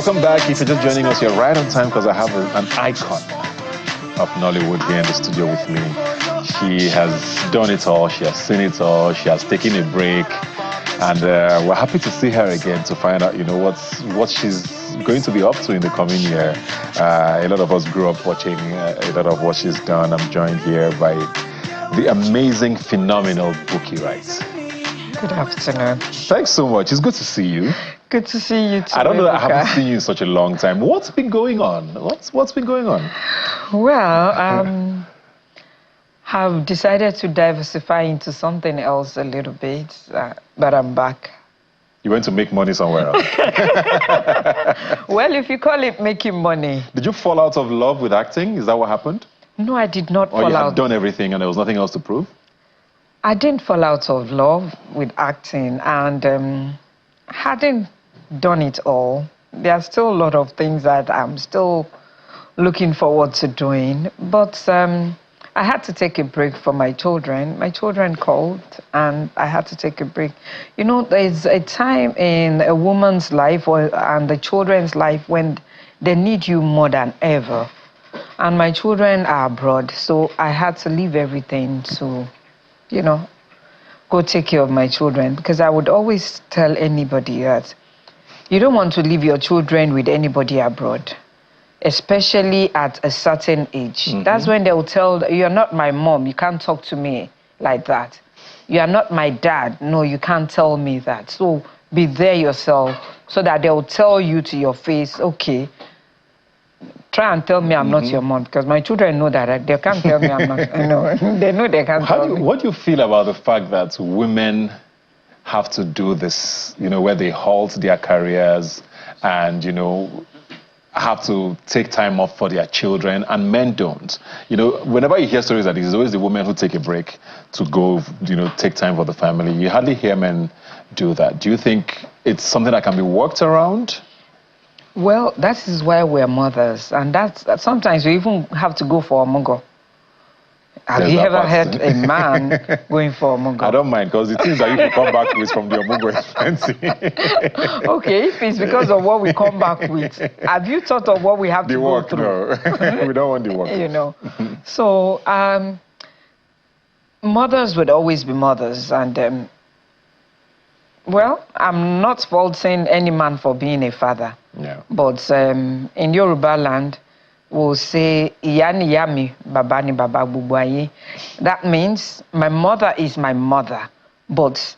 Welcome back. If you're just joining us, you're right on time because I have an icon of Nollywood here in the studio with me. She has done it all. She has seen it all. She has taken a break. And we're happy to see her again to find out, what she's going to be up to in the coming year. A lot of us grew up watching a lot of what she's done. I'm joined here by the amazing, phenomenal Bukky, Wright. Good afternoon. Thanks so much. It's good to see you. Good to see you too. I don't know, I haven't seen you in such a long time. What's been going on? What's been going on? Well, have decided to diversify into something else a little bit, but I'm back. You went to make money somewhere else? Well, if you call it making money. Did you fall out of love with acting? Is that what happened? No, I did not fall out. Or you had done everything and there was nothing else to prove? I didn't fall out of love with acting, and hadn't done it all. There are still a lot of things that I'm still looking forward to doing, but I had to take a break for my children. My children called, and I had to take a break. You know, there's a time in a woman's life and the children's life when they need you more than ever. And my children are abroad, so I had to leave everything to, go take care of my children, because I would always tell anybody that you don't want to leave your children with anybody abroad, especially at a certain age. Mm-hmm. That's when they will tell, you're not my mom, you can't talk to me like that. You are not my dad, no, you can't tell me that. So be there yourself, so that they will tell you to your face, okay, try and tell me I'm not your mom, because my children know that they can't tell me I'm not. They know they can't tell me. What do you feel about the fact that women have to do this, where they halt their careers and, have to take time off for their children, and men don't? Whenever you hear stories like this, it's always the women who take a break to go, take time for the family. You hardly hear men do that. Do you think it's something that can be worked around? Well, that is why we're mothers, and that's sometimes we even have to go for a omugo. Have you ever heard a man going for a omugo? I don't mind, because the things that you can come back with from the omugo is plenty. Okay, if it's because of what we come back with, have you thought of what we have to go through? No. We don't want the work. So mothers would always be mothers, and well, I'm not faulting any man for being a father. Yeah. But in Yoruba land, we'll say, Iyani yami, babani baba bubuaye. That means my mother is my mother, but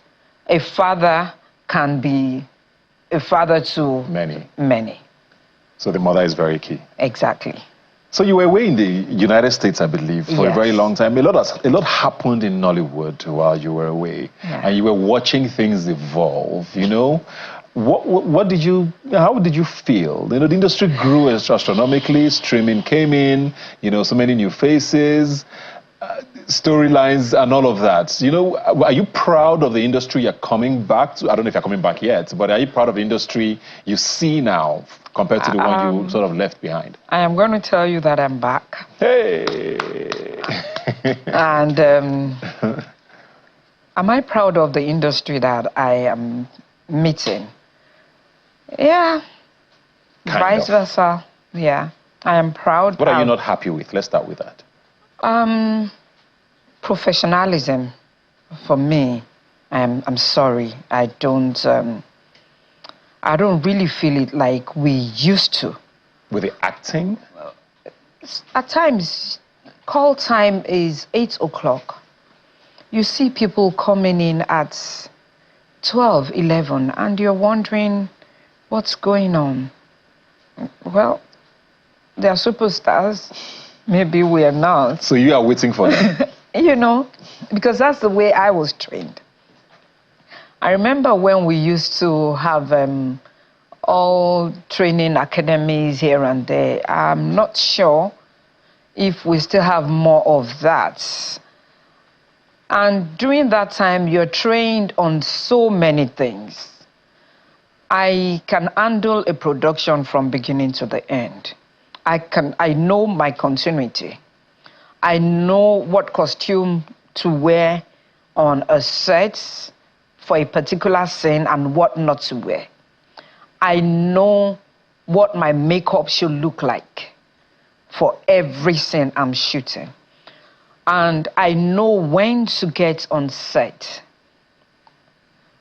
a father can be a father to many. So the mother is very key. Exactly. So you were away in the United States, I believe, for a very long time. A lot happened in Nollywood while you were away, and you were watching things evolve. How did you feel? The industry grew astronomically. Streaming came in. So many new faces, storylines, and all of that. Are you proud of the industry you're coming back to? I don't know if you're coming back yet, but are you proud of the industry you see now compared to the one you sort of left behind? I am going to tell you that I'm back. Hey! And am I proud of the industry that I am meeting? Yeah. Vice versa. Yeah. I am proud. What are you not happy with? Let's start with that. Professionalism. For me, I'm sorry. I don't really feel it like we used to. With the acting? At times, call time is 8 o'clock. You see people coming in at 12, 11, and you're wondering what's going on. Well, they are superstars. Maybe we are not. So you are waiting for them? Because that's the way I was trained. I remember when we used to have all training academies here and there. I'm not sure if we still have more of that. And during that time, you're trained on so many things. I can handle a production from beginning to the end. I know my continuity. I know what costume to wear on a set for a particular scene and what not to wear. I know what my makeup should look like for every scene I'm shooting. And I know when to get on set.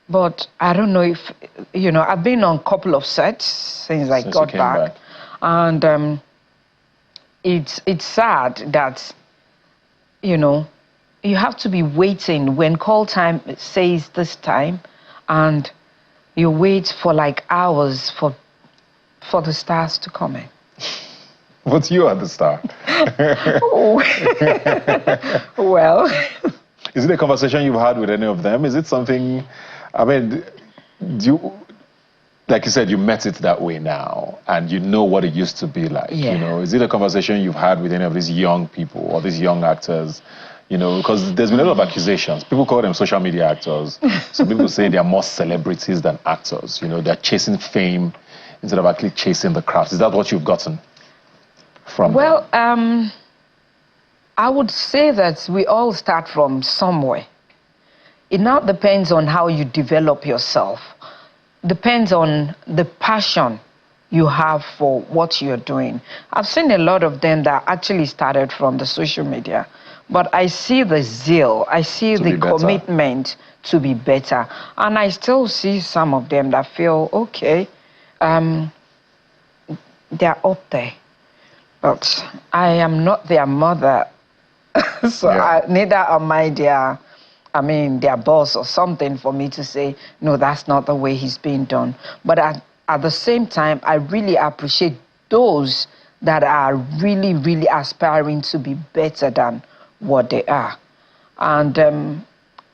But I don't know if, I've been on a couple of sets since I got back. And it's sad that, you have to be waiting when call time says this time, and you wait for like hours for the stars to come in. But you are the star. Well. Is it a conversation you've had with any of them? Is it something, I mean, like you said, you met it that way now, and you know what it used to be like, Is it a conversation you've had with any of these young people or these young actors? Because there's been a lot of accusations. People call them social media actors. Some people say they are more celebrities than actors. They're chasing fame instead of actually chasing the craft. Is that what you've gotten from them? I would say that we all start from somewhere. It now depends on how you develop yourself. Depends on the passion you have for what you're doing. I've seen a lot of them that actually started from the social media, but I see the zeal, I see the commitment to be better. And I still see some of them that feel, okay, they're up there. But I am not their mother, so neither am I their boss or something for me to say, no, that's not the way he's being done. But at the same time, I really appreciate those that are really, really aspiring to be better than what they are. And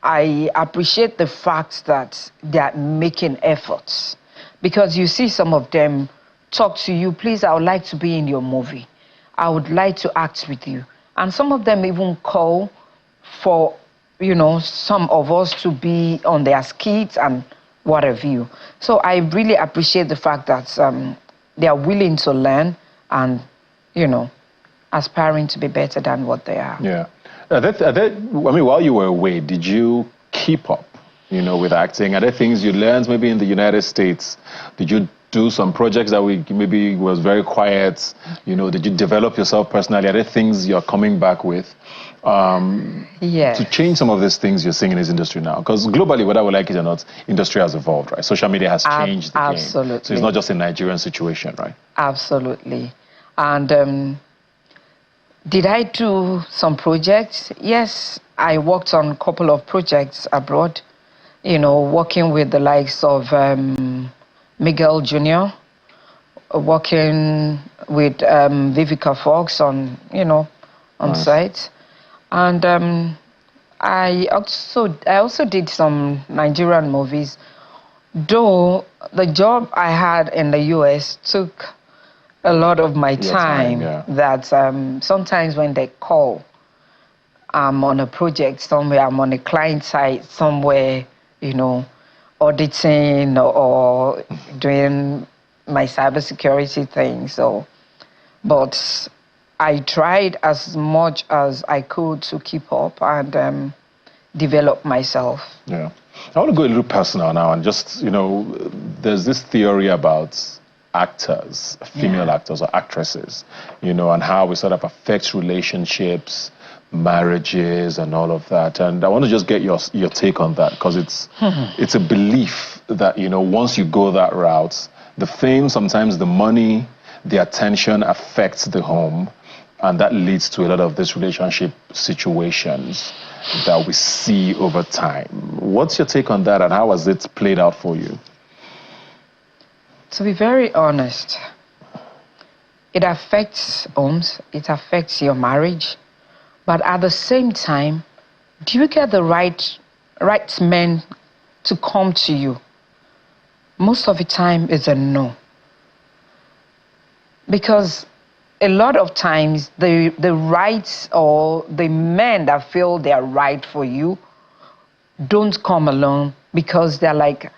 I appreciate the fact that they're making efforts. Because you see some of them talk to you, please, I would like to be in your movie. I would like to act with you. And some of them even call for, some of us to be on their skits and what have you. So I really appreciate the fact that they are willing to learn and, aspiring to be better than what they are. Yeah. While you were away, did you keep up, with acting? Are there things you learned maybe in the United States? Did you do some projects that maybe was very quiet? Did you develop yourself personally? Are there things you're coming back with to change some of these things you're seeing in this industry now? Because globally, whether we like it or not, industry has evolved, right? Social media has changed the game. Absolutely. So it's not just a Nigerian situation, right? Absolutely. And did I do some projects? Yes, I worked on a couple of projects abroad, working with the likes of Miguel Jr., working with Vivica Fox on site. And I also did some Nigerian movies, though the job I had in the US took a lot of my time. That sometimes when they call, I'm on a project somewhere, I'm on a client site somewhere, auditing or doing my cybersecurity thing. But I tried as much as I could to keep up and develop myself. Yeah. I want to go a little personal now and just, there's this theory about actors, female actors or actresses, and how it sort of affects relationships, marriages and all of that. And I want to just get your take on that, because it's a belief that, once you go that route, the fame, sometimes the money, the attention affects the home, and that leads to a lot of these relationship situations that we see over time. What's your take on that, and how has it played out for you? To be very honest, it affects homes, it affects your marriage, but at the same time, do you get the right men to come to you? Most of the time, it's a no. Because a lot of times, the rights or the men that feel they're right for you don't come along because they're like,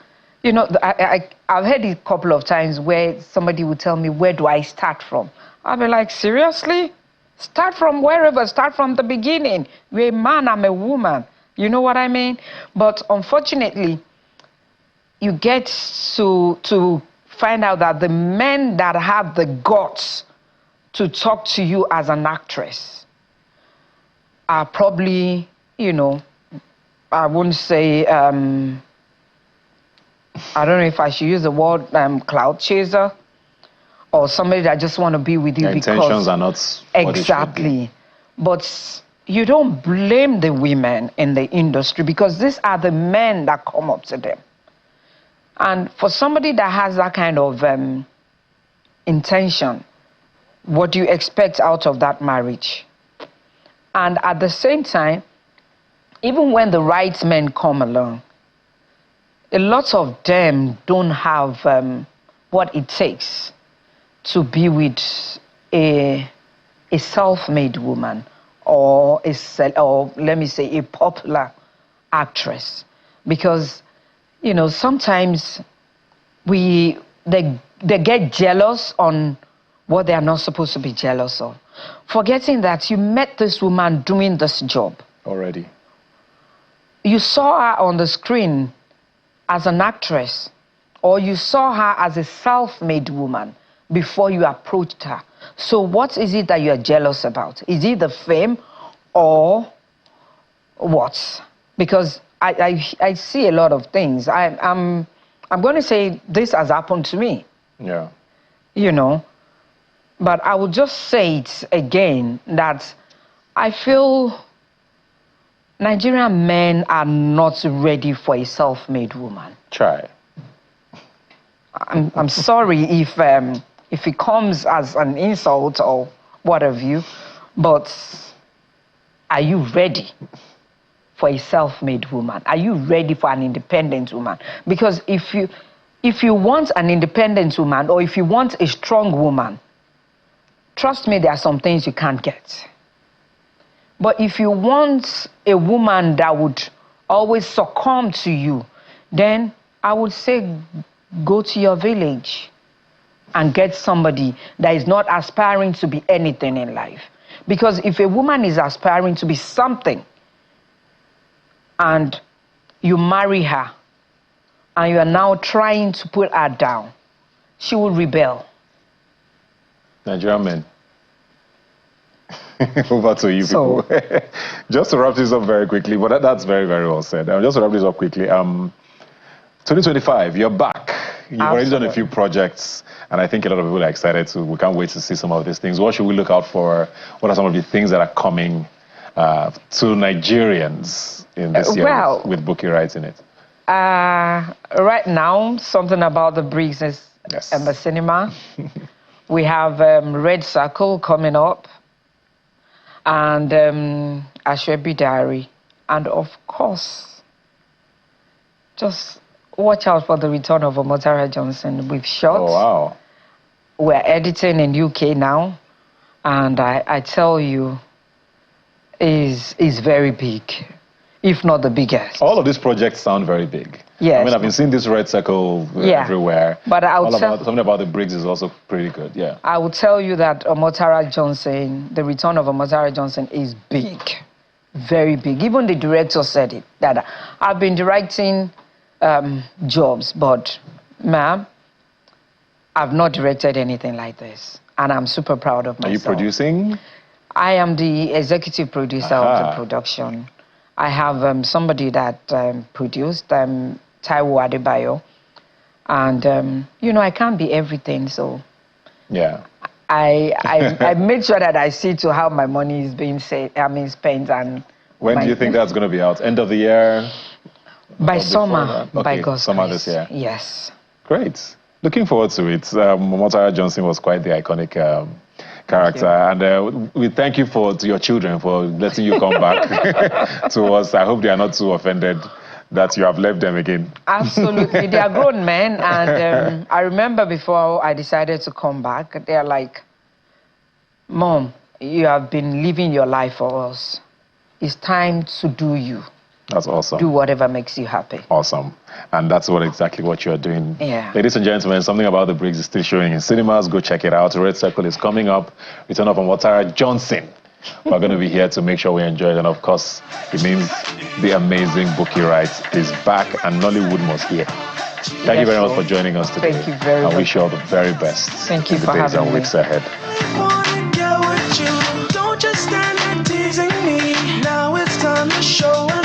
I've heard it a couple of times where somebody would tell me, where do I start from? I'll be like, seriously? Start from wherever, start from the beginning. You're a man, I'm a woman. You know what I mean? But unfortunately, you get to find out that the men that have the guts to talk to you as an actress are probably, you know, I wouldn't say, I don't know if I should use the word cloud chaser, or somebody that just want to be with you the because... intentions are not exactly. But you don't blame the women in the industry because these are the men that come up to them. And for somebody that has that kind of intention, what do you expect out of that marriage? And at the same time, even when the right men come along, a lot of them don't have what it takes to be with a self-made woman or let me say a popular actress, because you know sometimes they get jealous on what they are not supposed to be jealous of, forgetting that you met this woman doing this job already. You saw her on the screen as an actress, or you saw her as a self-made woman before you approached her. So what is it that you're jealous about? Is it the fame or what? Because I see a lot of things. I'm going to say this has happened to me. Yeah. You know, but I will just say it again that I feel Nigerian men are not ready for a self-made woman. Try. I'm sorry if it comes as an insult or what have you, but are you ready for a self-made woman? Are you ready for an independent woman? Because if you want an independent woman or if you want a strong woman, trust me, there are some things you can't get. But if you want a woman that would always succumb to you, then I would say go to your village and get somebody that is not aspiring to be anything in life. Because if a woman is aspiring to be something and you marry her and you are now trying to put her down, she will rebel. Nigerian men. Over to you people. Just to wrap this up very quickly, but that's very, very well said. Just to wrap this up quickly, 2025, you're back. You've already done a few projects, and I think a lot of people are excited to. We can't wait to see some of these things. What should we look out for? What are some of the things that are coming to Nigerians in this year with Bukky Wright in it? Right now, something about the Briggs is in the cinema. We have Red Circle coming up, and Ashwebi Diary, and of course, just watch out for the return of Omotara Johnson. We've shot. Oh, wow. We're editing in UK now, and I tell you, is very big, if not the biggest. All of these projects sound very big. Yes. I mean, I've been seeing this Red Circle everywhere. But something about the Briggs is also pretty good, yeah. I will tell you that Omotara Johnson, the return of Omotara Johnson is big, very big. Even the director said it, that I've been directing jobs, but ma'am, I've not directed anything like this, and I'm super proud of myself. Are you producing? I am the executive producer of the production. I have somebody that produced, Taiwo Adebayo, and you know, I can't be everything, so yeah. I made sure that I see to how my money is being spent. And when do you think that's going to be out? End of the year? By summer, okay, by God's summer grace. This year. Yes. Great. Looking forward to it. Omotara Johnson was quite the iconic character, and we thank you to your children for letting you come back to us. I hope they are not too offended that you have left them again. Absolutely. They are grown men, and I remember before I decided to come back, they're like, Mom, you have been living your life for us. It's time to do you. That's awesome. Do whatever makes you happy. Awesome. And that's exactly what you're doing. Yeah. Ladies and gentlemen, Something About the Briggs is still showing in cinemas. Go check it out. Red Circle is coming up. Return of Omotara Johnson. We're going to be here to make sure we enjoy it. And of course, it means the amazing Bukky Wright is back and Nollywood must hear. Thank you very much for joining us today. Thank you very much. I wish you all the very best. Thank you for having me. In the days and weeks ahead. Don't just stand there teasing me. Now it's time to show